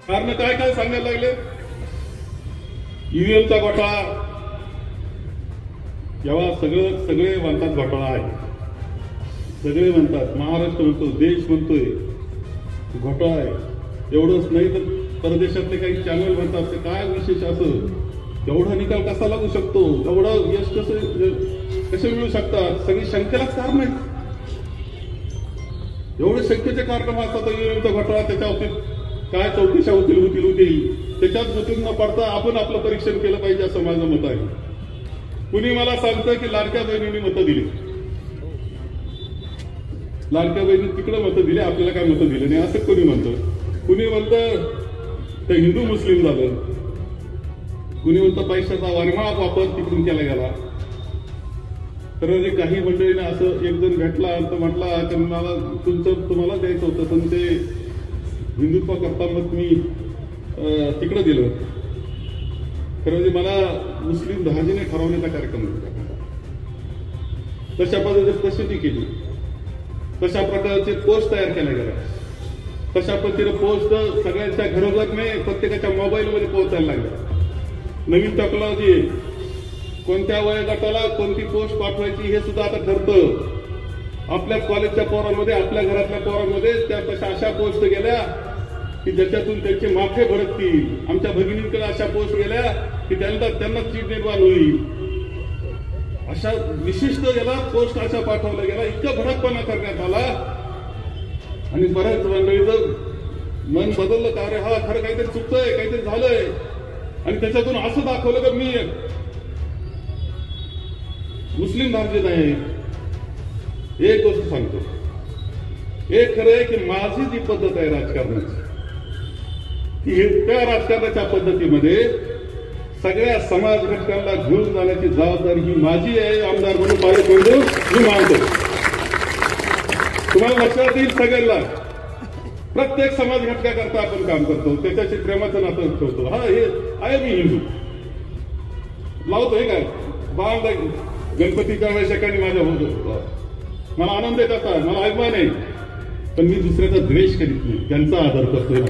कारण काय काय सांगायला लागले? ईव्हीएमचा घोटाळा, जेव्हा सगळे म्हणतात घोटाळा आहे, सगळे म्हणतात, महाराष्ट्र म्हणतो, देश म्हणतोय घोटाळा आहे. एवढंच नाही तर परदेशातले काही चॅनल म्हणतात ते काय विशेष असं, एवढा निकाल कसा लागू शकतो, एवढा यश कसे मिळू शकतात, सगळी शंकेलाच कारण आहेत. एवढे शंकेचे कारण असतात. ईव्हीएमचा घोटाळा, त्याच्या बाबतीत काय चौकशा होतील त्याच्यात गुंतून न पडता आपण आपलं परीक्षण केलं पाहिजे असं माझं मत आहे. कुणी मला सांगतं की लाडक्या बहिणींनी मतं दिली, लाडक्या बहिणी तिकडे मतं दिली, आपल्याला काय मतं दिली नाही असं कोणी म्हणतं. कुणी म्हणतं ते हिंदू मुस्लिम झालं, कुणी म्हणतं पैशाचा वारंवार वापर तिकडून केला गेला. तर काही मंडळीने असं एक जण भेटला तर म्हटला की मला तुम्हाला द्यायचं होतं पण ते हिंदुत्व करता मग मी तिकडे दिलं. खरं म्हणजे मला मुस्लिम दहाजीने ठरवण्याचा कार्यक्रम होता. तशा पद्धतीने प्रसिद्धी केली, तशा प्रकारचे पोस्ट तयार केल्या गेल्या, तशा पद्धतीने पोस्ट सगळ्यांच्या घरोघरने प्रत्येकाच्या मोबाईलमध्ये पोहोचायला लागल्या. नवीन टेक्नॉलॉजी, कोणत्या वयोगटाला कोणती पोस्ट पाठवायची हे सुद्धा आता ठरतं. आपल्या कॉलेजच्या पोरांमध्ये, आपल्या घरातल्या पोरांमध्ये त्या तशा अशा पोस्ट गेल्या की ज्याच्यातून त्यांचे माथे भडकतील. आमच्या भगिनींकडे अशा पोस्ट गेल्या की त्यांना चीड निर्माण होईल. अशा विशिष्ट याला पोस्ट अशा पाठवल्या गेला, इतका भडकपणा करण्यात आला. आणि बऱ्याच मंडळीचं मन बदललं का अरे हा खरं काहीतरी चुकतंय, काहीतरी झालंय. आणि त्याच्यातून असं दाखवलं की मी मुस्लिम धार्जित आहे. एक गोष्ट सांगतो, एक खरं आहे की माझी जी पद्धत आहे राजकारणाची, की त्या राजकारणाच्या पद्धतीमध्ये सगळ्या समाज घटकांना घेऊन जाण्याची जबाबदारी ही माझी आहे. आमदार म्हणून बाळासाहेब मी मानतो. तुम्हाला लक्षात येईल सगळ्यांना, प्रत्येक समाज घटकाकरता आपण काम करतो, त्याच्याशी प्रेमाचं नातं ठेवतो. हा हे आहे, मी हिंदू लावतो हे काय बाळा गणपतीच्या वेळेस एकाने माझ्या होतो, मला आनंद आहे त्याचा, मला अभिमान आहे. पण मी दुसऱ्याचा द्वेष करीत नाही, त्यांचा आदर करतोय.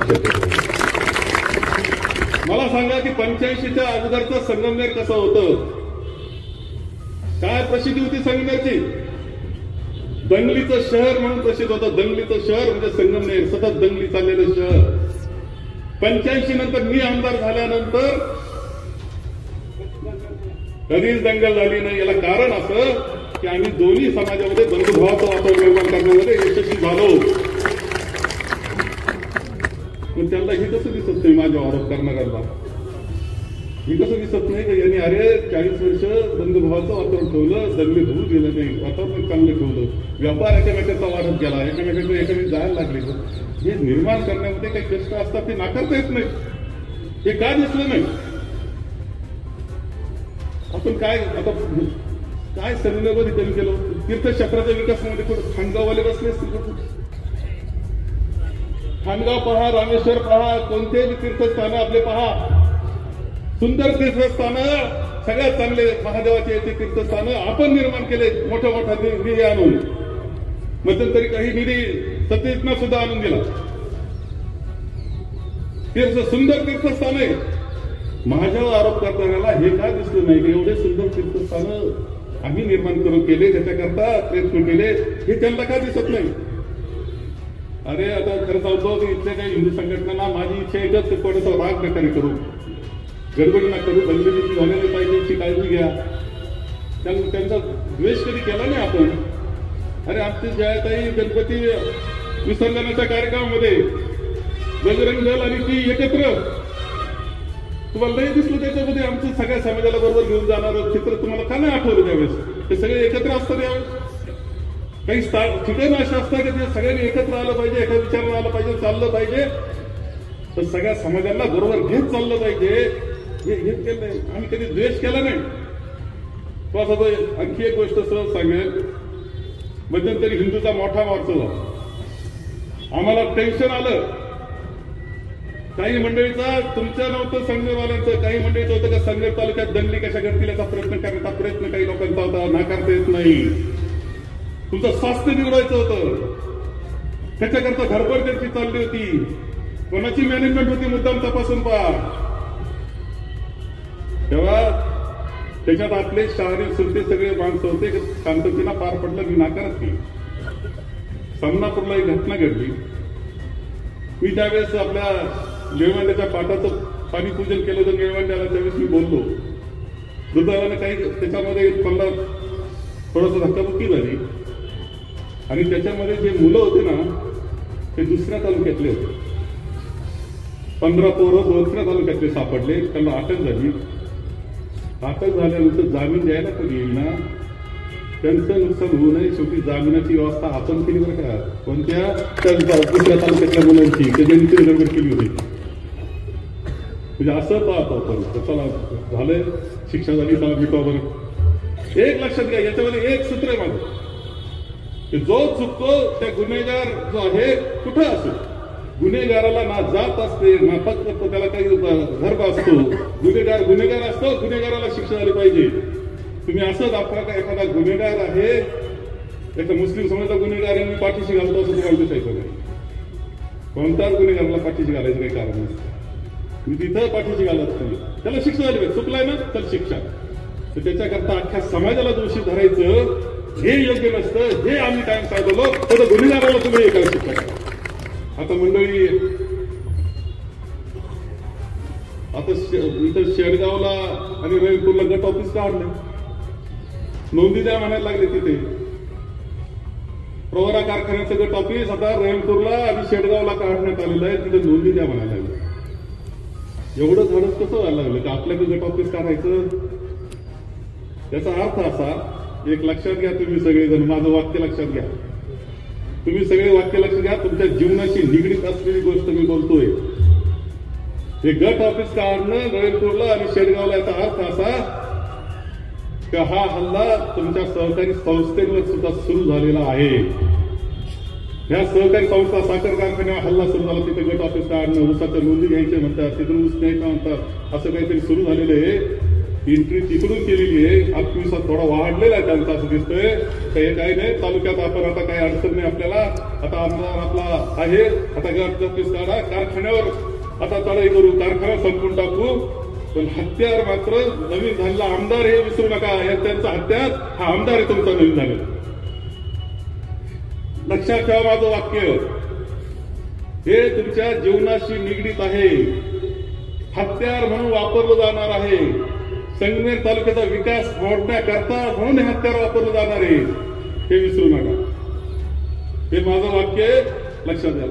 मला सांगा की 85च्या अगोदरचं संगमनेर कसं होतं, काय प्रसिद्धी होती संगमनेरची? दंगलीचं शहर म्हणून प्रसिद्ध होतं. दंगलीचं शहर म्हणजे संगमनेर, सतत दंगली चाललेलं शहर. 85 नंतर मी आमदार झाल्यानंतर कधीच दंगल झाली नाही. याला कारण असं की आम्ही दोन्ही समाजामध्ये बंधुभावाचं वातावरण निर्माण करण्यामध्ये यशस्वी झालो. पण त्यांना हे कसं दिसत नाही, माझ्या आरोप करणाऱ्यांना हे कसं दिसत नाही की यांनी अरे 40 वर्ष बंधुभावाचं वातावरण ठेवलं, दंगली होऊ दिलं नाही, वातावरण चांगलं ठेवलं, व्यापार एकामेकांचा वाढत गेला, एकामेकांना जायला लागले. हे निर्माण करण्यामध्ये काही कष्ट असतात ते नाकारता येत नाही. हे काय दिसलं नाही? आपण काय आता काय संगमनेरमध्ये कमी केलं? तीर्थक्षेत्राच्या विकासामध्ये कुठं खानगाववाले बसले असतील, खानगाव पहा, रामेश्वर पहा, कोणतेही तीर्थस्थानं आपले पहा, सुंदर तीर्थस्थानं, सगळ्यात चांगले महादेवाचे येथे तीर्थस्थानं आपण निर्माण केले, मोठ्या मोठ्या निधी आणून. मध्यंतरी काही निधी सतीशना सुद्धा आणून दिला. सुंदर तीर्थस्थान आहे. माझ्यावर आरोप करणाऱ्याला हे काय दिसलं नाही की एवढे सुंदर तीर्थस्थानं आम्ही निर्माण करून केले, त्याच्याकरता प्रयत्न केले, हे त्यांना काय दिसत नाही? अरे आता खरं सांगतो की इथल्या काही हिंदू संघटनांना माझी इच्छा एकच, थोडासा राग प्रकारे करू, गडबडी ना करू, बंदली झालेली पाहिजे याची काळजी घ्या. त्यांचा द्वेष कधी केला नाही आपण. अरे आमची जयाताई गणपती विसर्जनाच्या कार्यक्रमामध्ये बजरंग दल आणि ती एकत्र, तुम्हाला नाही दिसलं त्याच्यामध्ये आमचं सगळ्या समाजाला बरोबर घेऊन जाणारं चित्र तुम्हाला का नाही आठवलं त्यावेळेस? ते सगळे एकत्र असतात यावेळेस. काही ठिकाणं अशा असतात की ते सगळ्यांनी एकत्र आलं पाहिजे, एका विचाराला आलं पाहिजे, चाललं पाहिजे, तर सगळ्या समाजाला बरोबर घेत चाललं पाहिजे. हे केलं नाही आम्ही, कधी द्वेष केला नाही. आणखी एक गोष्ट सहज सांगेल, मध्यंतरी हिंदूचा मोठा मोर्चा झाला, आम्हाला टेन्शन आलं. काही मंडळीचा, तुमच्या नव्हतं संघवाल्यांचं, काही मंडळीचं होतं का संघ तालुक्यात दंगली कशा घडतील याचा प्रयत्न करण्याचा प्रयत्न काही लोकांचा होता, नाकारता येत नाही. तुमचं स्वास्थ्य निवडायचं होतं, त्याच्याकरता धडपड त्यांची चालली होती. कोणाची मॅनेजमेंट होती मुद्दाम तपासून पहा. तेव्हा त्याच्यात आपले शहरी सुरते सगळे माणसं होते, शांततेला पार पडलं, मी नाकारत केली. सामनापूरला एक घटना घडली. मी त्यावेळेस आपल्या निळवंड्याच्या पाटाचं पाणी पूजन केलं होतं निळवंड्याला, त्यावेळेस मी बोललो. दुर्दैवाने काही त्याच्यामध्ये मला थोडंसं धक्काबुक्की झाली आणि त्याच्यामध्ये जे मुलं होते ना ते दुसऱ्या तालुक्यातले होते. 15 पोरं दुसऱ्या तालुक्यातले सापडले, त्यांना अटक झाली. अटक झाल्यानंतर जामीन द्यायला कधी येईल ना, त्यांचं नुकसान होऊ नये शेवटी जामिनाची व्यवस्था आपण केली बरं का. कोणत्या दुसऱ्या तालुक्यातल्या मुलांची त्यांनी गडबड केली होती. म्हणजे असं पाहतो आपण. चला झालंय, शिक्षा झाली, चला मिटवा बरं. एक लक्षात घ्या, याच्यामध्ये एक सूत्र आहे माझं, की जो चुकतो त्या गुन्हेगार जो आहे कुठं असो, गुन्हेगाराला ना जात असते ना फक्त त्याला काही धर्म असतो. गुन्हेगार गुन्हेगार असतो, गुन्हेगाराला शिक्षा झाली पाहिजे. तुम्ही असं दाखवा का एखादा गुन्हेगार आहे, एका मुस्लिम समाजाचा गुन्हेगार आहे, मी पाठीशी घालतो असं तुम्हाला दिसायचं नाही. कोणत्याच गुन्हेगाराला पाठीशी घालायचं काही कारण नसतं. मी तिथं पाठीशी घालत नाही, त्याला शिक्षा झाली पाहिजे. चुकलाय ना तर शिक्षा. तर त्याच्याकरता अख्ख्या समाजाला दोषी धरायचं हे योग्य नसतं. हे आम्ही कायम सांगतो, तर गुन्हेगाराला तुम्ही एका शिक्षा करा. आता मंडळी, आता इथं शेडगावला आणि रविपूरला गट ऑफिस काढले, नोंदी द्या म्हणायला लागले. तिथे प्रवरा कारखान्याचं गट ऑफिस आता रविपूरला आणि शेडगावला काढण्यात आलेलं आहे, तिथे नोंदी द्या म्हणायला लागले. एवढं धाडस कसं व्हायला लागलं की आपल्याकडे गट ऑफिस काढायचं? त्याचा अर्थ असा, एक लक्षात घ्या तुम्ही सगळेजण, माझं वाक्य लक्षात घ्या, तुम्ही सगळे वाक्य लक्षात घ्या, तुमच्या जीवनाशी निगडीत असलेली गोष्ट मी बोलतोय. हे गट ऑफिस काढणं रविपूरला आणि शेडगावला, याचा अर्थ असा की हा हल्ला तुमच्या सहकारी संस्थेवर सुद्धा सुरू झालेला आहे. ह्या सहकारी संस्था साखर कारखान्यावर हल्ला सुरू झाला, तिथे गट ऑफिस काढणं, ऊसाच्या नोंदी घ्यायचे म्हणतात, तिथून ऊस न्यायचा म्हणतात, असं काहीतरी सुरू झालेलं आहे. एंट्री तिकडून केलेली आहे. आत्मविश्वास थोडा वाढलेला आहे त्यांचा असं दिसतंय. काही काही नाही, तालुक्यात आपण आता काही अडचण नाही आपल्याला. आता आमदार आपला आहे, आता गट ऑफिस काढा, कारखान्यावर आता चढाई करू, कारखाना संपून टाकू. पण हत्यार मात्र नवीन झालेला आमदार हे विसरू नका. त्यांचा हत्यार हा आमदार आहे तुमचा नवीन झालेला. लक्षात ठेवा माझं वाक्य, हे तुमच्या जीवनाशी निगडीत आहे. हत्यार म्हणून वापरलं जाणार आहे. संगमेर तालुक्याचा विकास मोडण्याकरता म्हणून हे हत्यार वापरलं जाणार आहे, हे विसरू नका. हे माझं वाक्य लक्षात घ्या.